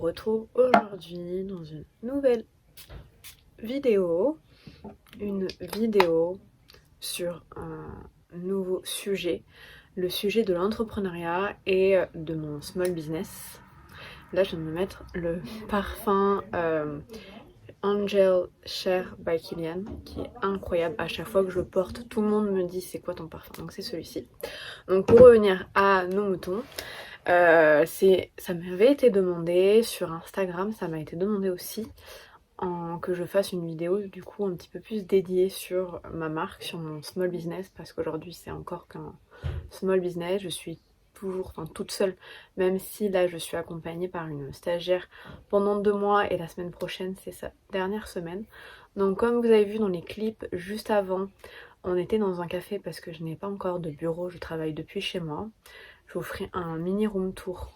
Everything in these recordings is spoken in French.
retrouve aujourd'hui dans une nouvelle vidéo. Une vidéo sur un nouveau sujet, le sujet de l'entrepreneuriat et de mon small business. Là, je viens de me mettre le parfum Angel Share by Kilian, qui est incroyable. À chaque fois que je le porte, tout le monde me dit c'est quoi ton parfum, donc c'est celui-ci. Donc pour revenir à nos moutons, ça m'avait été demandé sur Instagram, ça m'a été demandé aussi que je fasse une vidéo du coup un petit peu plus dédiée sur ma marque, sur mon small business, parce qu'aujourd'hui c'est encore qu'un small business, je suis toujours toute seule, même si là je suis accompagnée par une stagiaire pendant 2 mois et la semaine prochaine c'est sa dernière semaine. Donc comme vous avez vu dans les clips juste avant, on était dans un café parce que je n'ai pas encore de bureau, je travaille depuis chez moi. Je vous ferai un mini room tour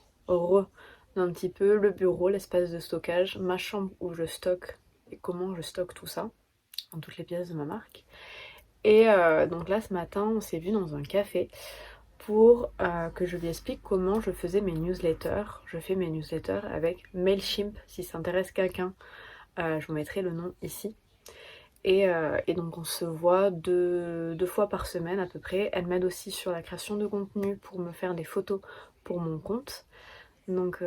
d'un petit peu le bureau, l'espace de stockage, ma chambre où je stocke et comment je stocke tout ça, dans toutes les pièces de ma marque. Et donc là ce matin on s'est vu dans un café pour que je lui explique comment je faisais mes newsletters. Je fais mes newsletters avec Mailchimp, si ça intéresse quelqu'un, je vous mettrai le nom ici. Et donc on se voit deux fois par semaine à peu près. Elle m'aide aussi sur la création de contenu pour me faire des photos pour mon compte. Donc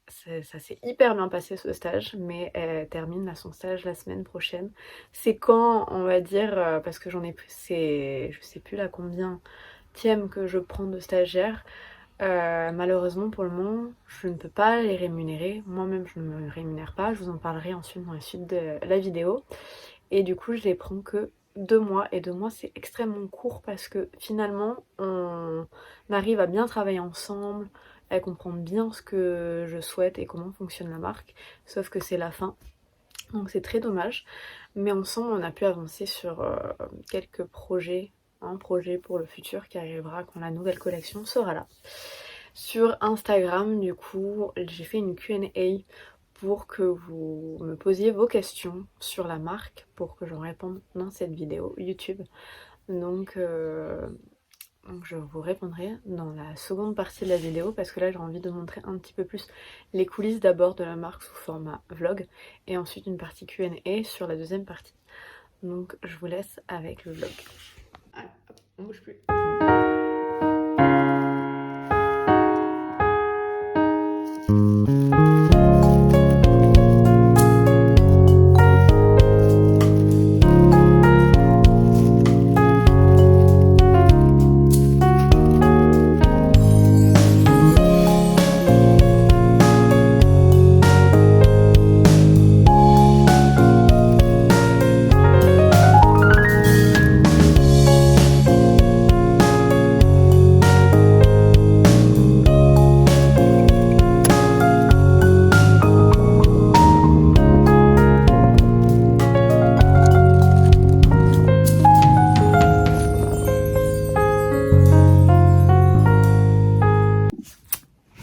ça s'est hyper bien passé ce stage, mais elle termine son stage la semaine prochaine. C'est quand, on va dire, parce que j'en ai plus, je sais plus là combien que je prends de stagiaires. Malheureusement pour le moment je ne peux pas les rémunérer, moi-même je ne me rémunère pas, je vous en parlerai ensuite dans la suite de la vidéo. Et du coup je les prends que 2 mois, et 2 mois c'est extrêmement court parce que finalement on arrive à bien travailler ensemble, à comprendre bien ce que je souhaite et comment fonctionne la marque, sauf que c'est la fin, donc c'est très dommage. Mais ensemble on a pu avancer sur quelques projets, un projet pour le futur qui arrivera quand la nouvelle collection sera là. Sur Instagram du coup j'ai fait une Q&A pour que vous me posiez vos questions sur la marque pour que j'en réponde dans cette vidéo YouTube. Donc je vous répondrai dans la seconde partie de la vidéo parce que là j'ai envie de montrer un petit peu plus les coulisses d'abord de la marque sous format vlog et ensuite une partie Q&A sur la deuxième partie. Donc je vous laisse avec le vlog. Ah, on bouge plus.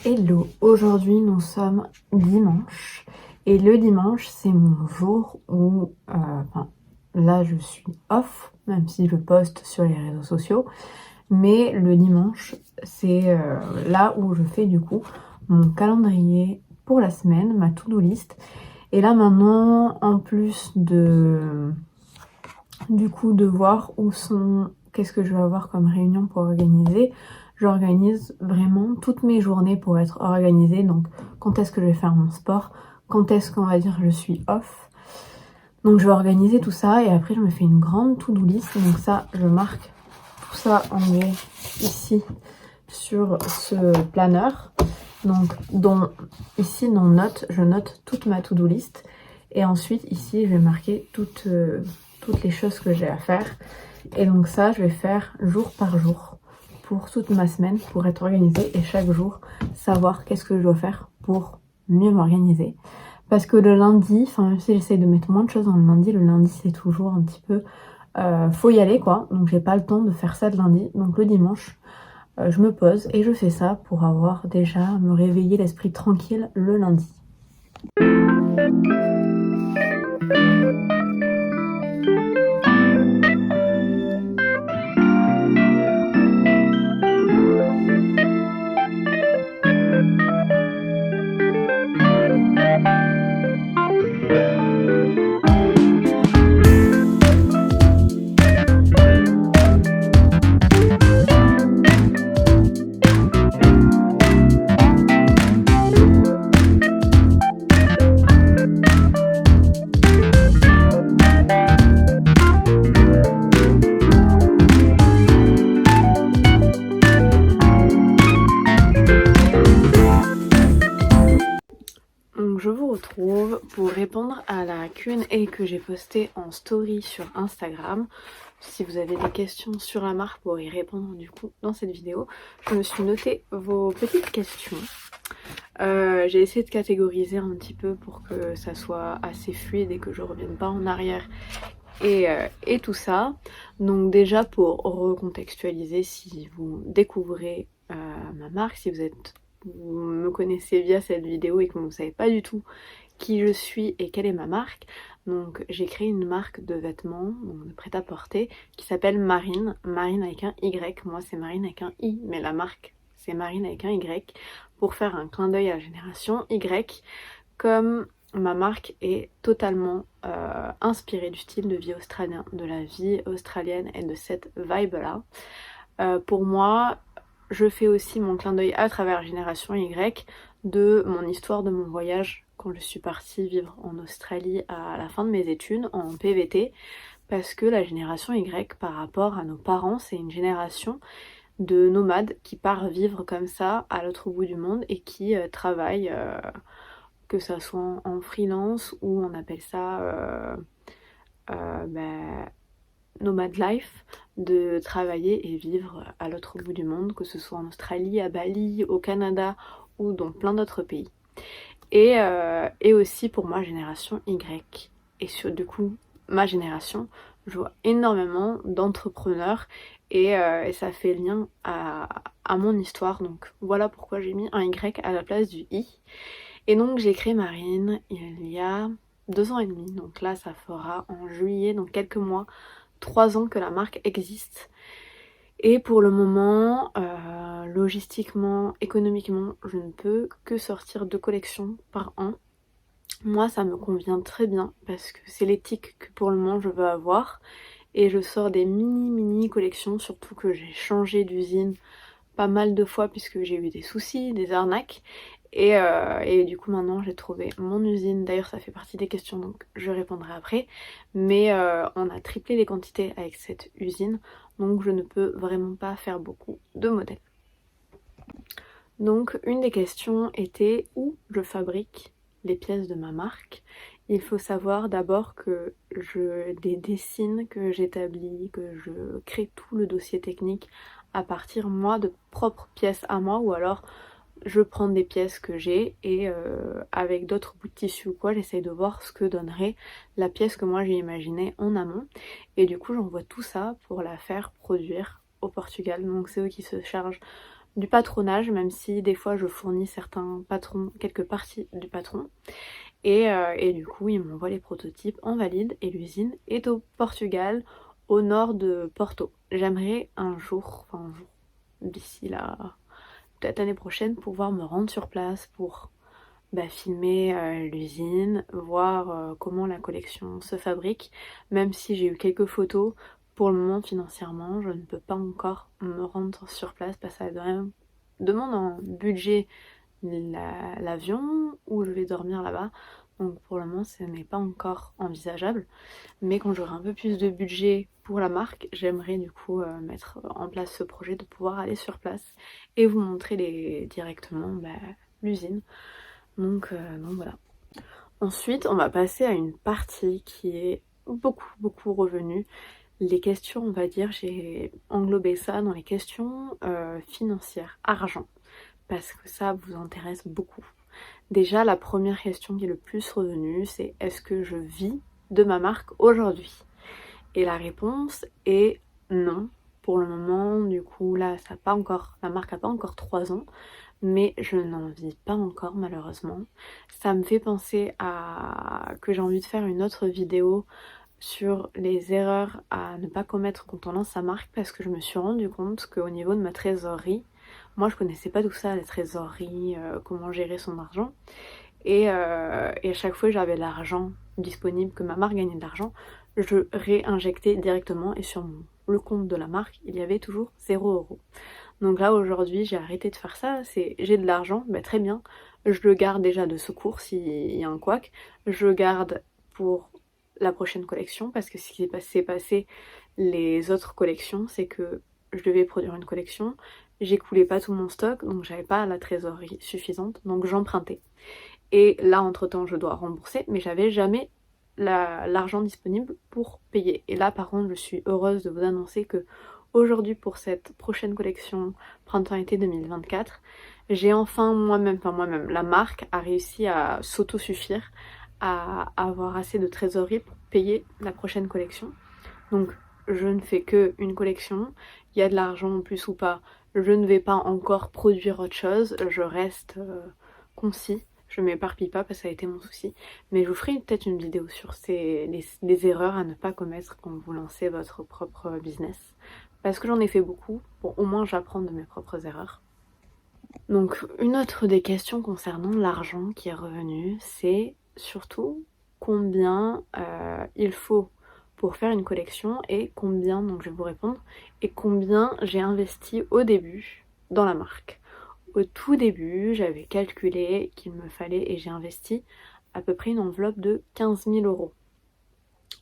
Hello, aujourd'hui nous sommes dimanche et le dimanche c'est mon jour où, là je suis off, même si je poste sur les réseaux sociaux, mais le dimanche c'est là où je fais du coup mon calendrier pour la semaine, ma to-do list. Et là maintenant, en plus de voir où sont, qu'est-ce que je vais avoir comme réunion pour organiser, j'organise vraiment toutes mes journées pour être organisée. Donc quand est-ce que je vais faire mon sport, quand est-ce qu'on va dire je suis off. Donc je vais organiser tout ça et après je me fais une grande to-do list. Donc ça, je marque tout ça en gros ici sur ce planeur. Donc ici dans notes, je note toute ma to-do list. Et ensuite ici je vais marquer toutes les choses que j'ai à faire. Et donc ça je vais faire jour par jour pour toute ma semaine pour être organisée et chaque jour savoir qu'est-ce que je dois faire pour mieux m'organiser. Parce que le lundi, même si j'essaye de mettre moins de choses dans le lundi c'est toujours un petit peu faut y aller quoi, donc j'ai pas le temps de faire ça le lundi. Donc le dimanche je me pose et je fais ça pour avoir déjà me réveiller l'esprit tranquille le lundi. retrouve pour répondre à la Q&A que j'ai postée en story sur Instagram. Si vous avez des questions sur la marque pour y répondre du coup dans cette vidéo, je me suis noté vos petites questions. J'ai essayé de catégoriser un petit peu pour que ça soit assez fluide et que je revienne pas en arrière et tout ça. Donc déjà pour recontextualiser, si vous découvrez ma marque, si vous me connaissez via cette vidéo et que vous ne savez pas du tout qui je suis et quelle est ma marque, donc j'ai créé une marque de vêtements, donc de prêt-à-porter, qui s'appelle Marine, Marine avec un Y, moi c'est Marine avec un I, mais la marque c'est Marine avec un Y, pour faire un clin d'œil à la génération Y, comme ma marque est totalement inspirée du style de vie australien, de la vie australienne et de cette vibe-là. Pour moi, je fais aussi mon clin d'œil à travers Génération Y de mon histoire de mon voyage quand je suis partie vivre en Australie à la fin de mes études en PVT, parce que la génération Y par rapport à nos parents, c'est une génération de nomades qui part vivre comme ça à l'autre bout du monde et qui travaillent, que ça soit en freelance ou on appelle ça nomad life, de travailler et vivre à l'autre bout du monde, que ce soit en Australie, à Bali, au Canada ou dans plein d'autres pays. Et aussi pour ma génération Y. Et du coup, ma génération, je vois énormément d'entrepreneurs et ça fait lien à mon histoire. Donc voilà pourquoi j'ai mis un Y à la place du I. Et donc j'ai créé Marine il y a 2 ans et demi. Donc là, ça fera en juillet, donc quelques mois, 3 ans que la marque existe. Et pour le moment, logistiquement, économiquement, je ne peux que sortir 2 collections par an. Moi, ça me convient très bien parce que c'est l'éthique que pour le moment je veux avoir. Et je sors des mini collections, surtout que j'ai changé d'usine pas mal de fois puisque j'ai eu des soucis, des arnaques. Et du coup maintenant j'ai trouvé mon usine, d'ailleurs ça fait partie des questions donc je répondrai après, mais on a triplé les quantités avec cette usine, donc je ne peux vraiment pas faire beaucoup de modèles. Donc une des questions était où je fabrique les pièces de ma marque. Il faut savoir d'abord que je les dessine, que j'établis, que je crée tout le dossier technique à partir moi de propres pièces à moi, ou alors je prends des pièces que j'ai et avec d'autres bouts de tissu ou quoi, j'essaye de voir ce que donnerait la pièce que moi j'ai imaginée en amont. Et du coup, j'envoie tout ça pour la faire produire au Portugal. Donc c'est eux qui se chargent du patronage, même si des fois je fournis certains patrons, quelques parties du patron. Et du coup, ils m'envoient les prototypes en valide et l'usine est au Portugal, au nord de Porto. J'aimerais un jour, d'ici là, peut-être l'année prochaine, pouvoir me rendre sur place pour filmer l'usine, voir comment la collection se fabrique, même si j'ai eu quelques photos. Pour le moment, financièrement, je ne peux pas encore me rendre sur place parce que ça demande en budget l'avion où je vais dormir là-bas. Donc pour le moment, ce n'est pas encore envisageable. Mais quand j'aurai un peu plus de budget pour la marque, j'aimerais du coup mettre en place ce projet de pouvoir aller sur place et vous montrer directement l'usine. Donc voilà. Ensuite, on va passer à une partie qui est beaucoup revenue. Les questions, on va dire, j'ai englobé ça dans les questions financières, argent, parce que ça vous intéresse beaucoup. Déjà, la première question qui est le plus revenue, c'est est-ce que je vis de ma marque aujourd'hui? Et la réponse est non. Pour le moment, du coup, là, la marque n'a pas encore 3 ans, mais je n'en vis pas encore malheureusement. Ça me fait penser à que j'ai envie de faire une autre vidéo sur les erreurs à ne pas commettre quand on lance sa marque, parce que je me suis rendu compte qu'au niveau de ma trésorerie, moi je connaissais pas tout ça, la trésorerie, comment gérer son argent, et à chaque fois que j'avais de l'argent disponible, que ma marque gagnait de l'argent, je réinjectais directement et sur le compte de la marque il y avait toujours 0 €. Donc là aujourd'hui j'ai arrêté de faire ça, j'ai de l'argent, très bien, je le garde déjà de secours s'il y a un couac, je le garde pour la prochaine collection, parce que ce qui s'est passé les autres collections, c'est que je devais produire une collection, j'écoulais pas tout mon stock, donc j'avais pas la trésorerie suffisante, donc j'empruntais. et là entre-temps je dois rembourser, mais j'avais jamais l'argent disponible pour payer. Et là par contre je suis heureuse de vous annoncer que aujourd'hui pour cette prochaine collection printemps-été 2024, j'ai enfin moi-même, la marque a réussi à s'autosuffire, à avoir assez de trésorerie pour payer la prochaine collection. Donc je ne fais que une collection, il y a de l'argent en plus ou pas, je ne vais pas encore produire autre chose, je reste concis, je m'éparpille pas parce que ça a été mon souci, mais je vous ferai peut-être une vidéo sur les erreurs à ne pas commettre quand vous lancez votre propre business, parce que j'en ai fait beaucoup, pour au moins j'apprends de mes propres erreurs. Donc une autre des questions concernant l'argent qui est revenu, c'est surtout combien il faut pour faire une collection et combien, donc je vais vous répondre, et combien j'ai investi au début dans la marque. Au tout début, j'avais calculé qu'il me fallait, et j'ai investi à peu près une enveloppe de 15 000 euros.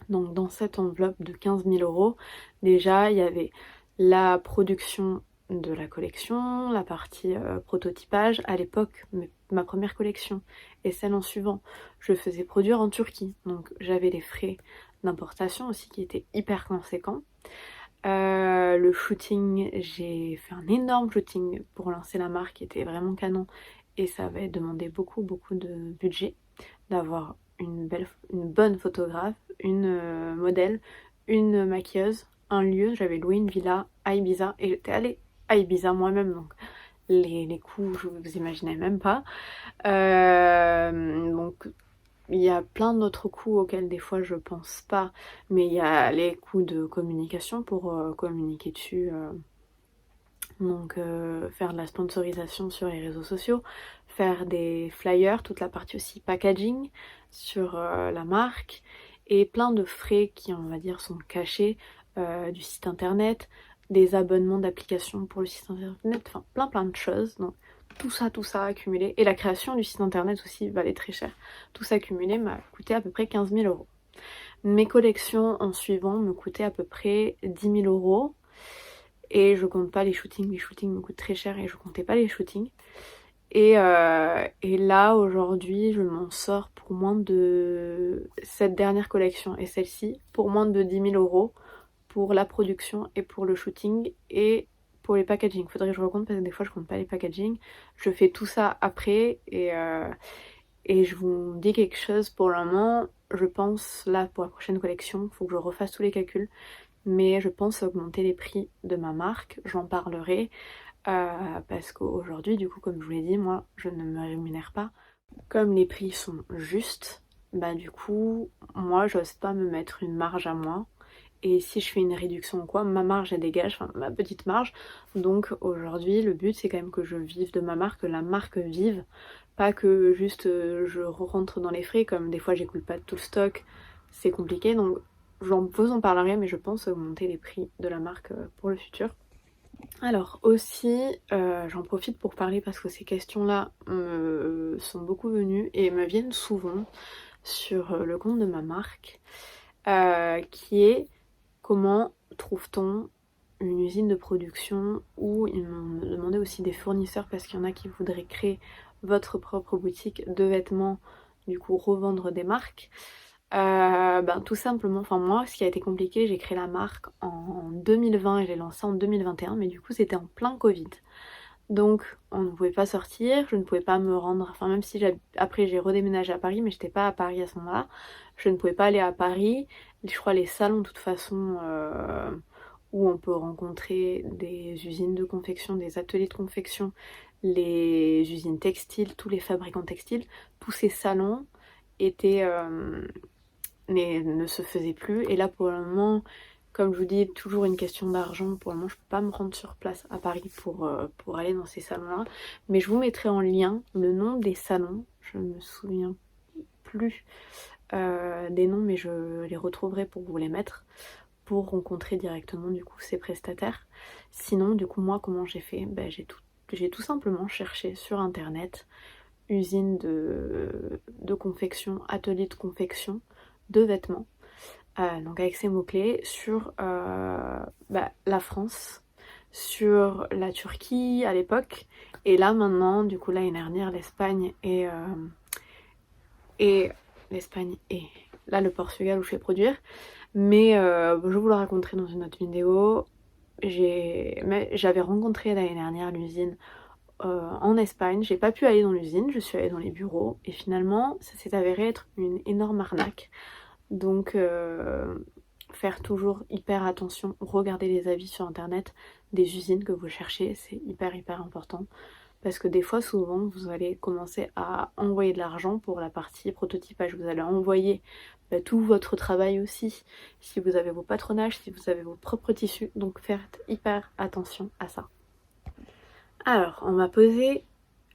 Donc dans cette enveloppe de 15 000 euros, déjà il y avait la production de la collection, la partie prototypage. À l'époque, ma première collection et celle en suivant, je faisais produire en Turquie. Donc j'avais les frais d'importation aussi qui étaient hyper conséquents. Le shooting, j'ai fait un énorme shooting pour lancer la marque qui était vraiment canon et ça avait demandé beaucoup de budget d'avoir une bonne photographe, une modèle, une maquilleuse, un lieu. J'avais loué une villa à Ibiza et j'étais allée à Ibiza moi-même, donc les coûts, je vous imaginez même pas. Donc il y a plein d'autres coûts auxquels des fois je pense pas, mais il y a les coûts de communication pour communiquer dessus. Donc faire de la sponsorisation sur les réseaux sociaux, faire des flyers, toute la partie aussi packaging sur la marque et plein de frais qui on va dire sont cachés du site internet, des abonnements d'applications pour le site internet, enfin plein de choses. Donc tout ça accumulé et la création du site internet aussi valait très cher. Tout ça accumulé m'a coûté à peu près 15 000 euros. Mes collections en suivant me coûtaient à peu près 10 000 euros. Et je compte pas les shootings me coûtent très cher et je comptais pas les shootings. Et là aujourd'hui je m'en sors pour moins de cette dernière collection et celle-ci pour moins de 10 000 euros pour la production et pour le shooting et pour les packaging. Faudrait que je recompte parce que des fois je compte pas les packaging. Je fais tout ça après et je vous dis quelque chose pour le moment. Je pense là pour la prochaine collection, faut que je refasse tous les calculs. Mais je pense augmenter les prix de ma marque, j'en parlerai parce qu'aujourd'hui du coup comme je vous l'ai dit, moi je ne me rémunère pas. Comme les prix sont justes, bah du coup moi j'ose pas me mettre une marge à moi et si je fais une réduction ou quoi, ma marge elle dégage, enfin ma petite marge. Donc aujourd'hui le but c'est quand même que je vive de ma marque, que la marque vive, pas que juste je rentre dans les frais comme des fois j'écoule pas tout le stock, c'est compliqué. Donc vous en parlerai, mais je pense augmenter les prix de la marque pour le futur. Alors aussi, j'en profite pour parler parce que ces questions-là sont beaucoup venues et me viennent souvent sur le compte de ma marque, qui est comment trouve-t-on une usine de production, ou ils m'ont demandé aussi des fournisseurs parce qu'il y en a qui voudraient créer votre propre boutique de vêtements, du coup revendre des marques. Tout simplement, enfin moi ce qui a été compliqué, j'ai créé la marque en 2020 et j'ai lancé en 2021, mais du coup c'était en plein Covid. Donc on ne pouvait pas sortir, je ne pouvais pas me rendre, enfin même si après j'ai redéménagé à Paris, mais j'étais pas à Paris à ce moment-là, je ne pouvais pas aller à Paris. Je crois les salons de toute façon où on peut rencontrer des usines de confection, des ateliers de confection, les usines textiles, tous les fabricants textiles, tous ces salons étaient ne se faisait plus. Et là pour le moment, comme je vous dis, toujours une question d'argent. Pour le moment je peux pas me rendre sur place à Paris pour aller dans ces salons là, mais je vous mettrai en lien le nom des salons. Je me souviens plus des noms, mais je les retrouverai pour vous les mettre, pour rencontrer directement du coup ces prestataires. Sinon du coup moi comment j'ai fait, j'ai tout simplement cherché sur internet usine de confection, atelier de confection de vêtements, donc avec ces mots-clés sur la France, sur la Turquie à l'époque, et là maintenant, du coup l'année dernière, l'Espagne et l'Espagne et là le Portugal où je vais produire. Mais je vous le raconterai dans une autre vidéo. J'avais rencontré l'année dernière l'usine en Espagne. J'ai pas pu aller dans l'usine, je suis allée dans les bureaux et finalement ça s'est avéré être une énorme arnaque. Donc faire toujours hyper attention, regarder les avis sur internet des usines que vous cherchez, c'est hyper important. Parce que des fois, souvent, vous allez commencer à envoyer de l'argent pour la partie prototypage. Vous allez envoyer tout votre travail aussi, si vous avez vos patronages, si vous avez vos propres tissus. Donc faites hyper attention à ça. Alors, on m'a posé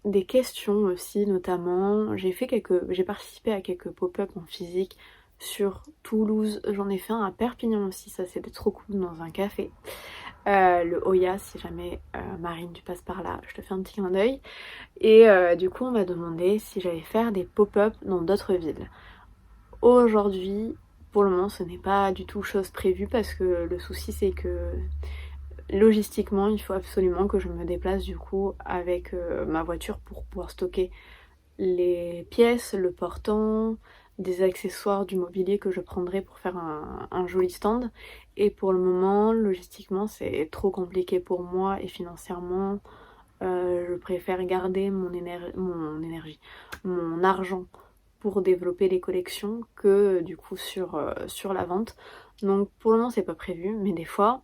des questions aussi, notamment, j'ai participé à quelques pop-up en physique sur Toulouse. J'en ai fait un à Perpignan aussi, ça c'était trop cool dans un café. Le Oya, si jamais Marine tu passes par là, je te fais un petit clin d'œil. Et du coup on m'a demandé si j'allais faire des pop-up dans d'autres villes. Aujourd'hui, pour le moment ce n'est pas du tout chose prévue parce que le souci c'est que logistiquement il faut absolument que je me déplace du coup avec ma voiture pour pouvoir stocker les pièces, le portant, des accessoires, du mobilier que je prendrai pour faire un joli stand. Et pour le moment, logistiquement, c'est trop compliqué pour moi et financièrement, je préfère garder mon énergie, mon argent pour développer les collections que du coup sur la vente. Donc pour le moment, c'est pas prévu, mais des fois,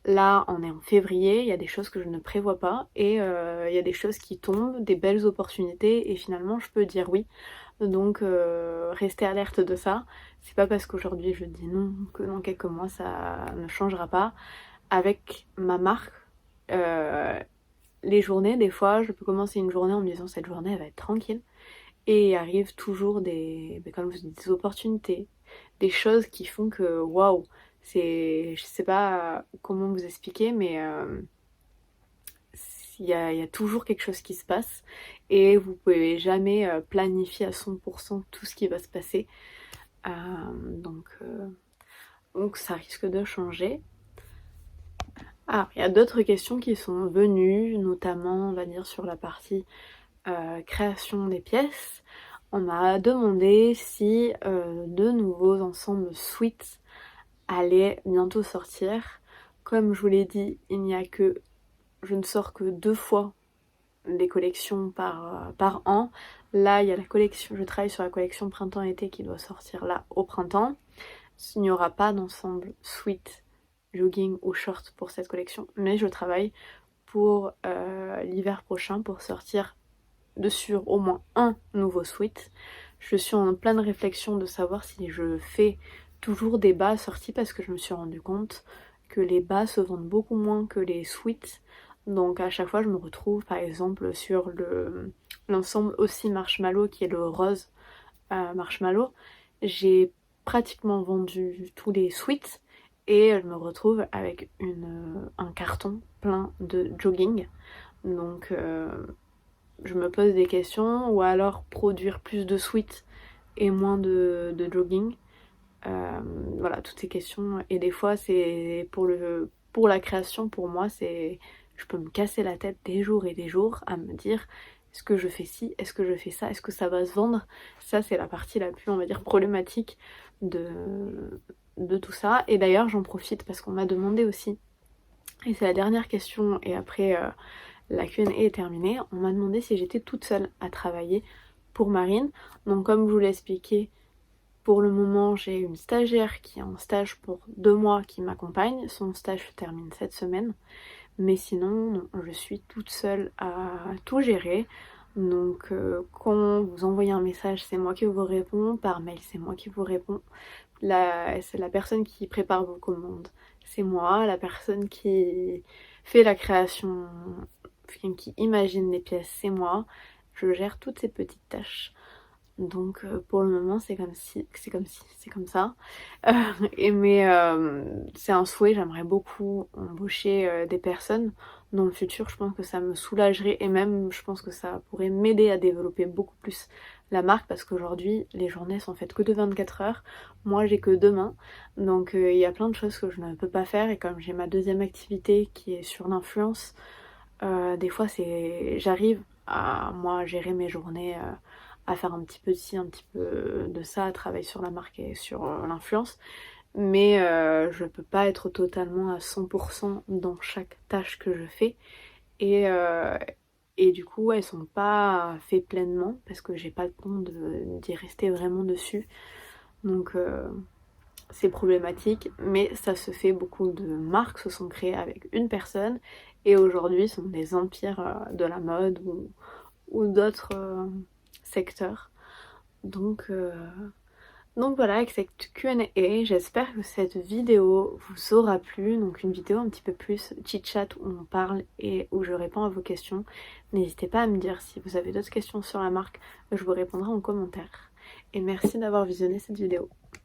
là, on est en février, il y a des choses que je ne prévois pas et il y a des choses qui tombent, des belles opportunités et finalement je peux dire oui. Donc restez alerte de ça. C'est pas parce qu'aujourd'hui je dis non que dans quelques mois ça ne changera pas. Avec ma marque, les journées, des fois je peux commencer une journée en me disant cette journée elle va être tranquille et il arrive toujours comme je dis, des opportunités, des choses qui font que waouh, je sais pas comment vous expliquer, mais il y a toujours quelque chose qui se passe et vous pouvez jamais planifier à 100% tout ce qui va se passer. Euh, donc, euh, donc ça risque de changer. Ah, il y a d'autres questions qui sont venues, notamment on va dire sur la partie création des pièces. On m'a demandé si de nouveaux ensembles suites allaient bientôt sortir. Comme je vous l'ai dit, je ne sors que 2 fois des collections par an. Là, il y a la collection, je travaille sur la collection printemps-été qui doit sortir là au printemps. Il n'y aura pas d'ensemble suite jogging ou short pour cette collection, mais je travaille pour l'hiver prochain pour sortir dessus au moins un nouveau sweat. Je suis en pleine réflexion de savoir si je fais toujours des bas sortis parce que je me suis rendu compte que les bas se vendent beaucoup moins que les sweats. Donc à chaque fois je me retrouve par exemple sur l'ensemble aussi marshmallow qui est le rose marshmallow. J'ai pratiquement vendu tous les sweats et je me retrouve avec un carton plein de jogging. Donc je me pose des questions, ou alors produire plus de sweats et moins de jogging. Voilà, toutes ces questions. Et des fois, c'est pour la création, pour moi, je peux me casser la tête des jours et des jours à me dire est-ce que je fais ci, est-ce que je fais ça, est-ce que ça va se vendre. Ça, c'est la partie la plus, on va dire, problématique de tout ça. Et d'ailleurs, j'en profite parce qu'on m'a demandé aussi, et c'est la dernière question, et après la Q&A est terminée, on m'a demandé si j'étais toute seule à travailler pour Marine. Donc comme je vous l'ai expliqué, pour le moment j'ai une stagiaire qui est en stage pour 2 mois qui m'accompagne. Son stage se termine cette semaine. Mais sinon, non, je suis toute seule à tout gérer. Donc quand vous envoyez un message, c'est moi qui vous réponds. Par mail, c'est moi qui vous réponds. C'est la personne qui prépare vos commandes, c'est moi. La personne qui fait la création, qui imagine les pièces, c'est moi. Je gère toutes ces petites tâches. Donc pour le moment c'est comme ça. Mais c'est un souhait, j'aimerais beaucoup embaucher des personnes. Dans le futur, je pense que ça me soulagerait et même je pense que ça pourrait m'aider à développer beaucoup plus la marque parce qu'aujourd'hui les journées sont faites que de 24 heures. Moi j'ai que demain. Donc il y a plein de choses que je ne peux pas faire et comme j'ai ma deuxième activité qui est sur l'influence, des fois j'arrive à moi gérer mes journées à faire un petit peu de ci, un petit peu de ça, à travailler sur la marque et sur l'influence. Mais je peux pas être totalement à 100% dans chaque tâche que je fais. Et, et du coup, elles sont pas faites pleinement parce que j'ai pas le temps d'y rester vraiment dessus. Donc c'est problématique, mais ça se fait. Beaucoup de marques se sont créées avec une personne et aujourd'hui sont des empires de la mode ou d'autres secteurs. Donc, donc voilà, avec cette Q&A, j'espère que cette vidéo vous aura plu. Donc une vidéo un petit peu plus chit-chat où on parle et où je réponds à vos questions. N'hésitez pas à me dire si vous avez d'autres questions sur la marque, je vous répondrai en commentaire. Et merci d'avoir visionné cette vidéo.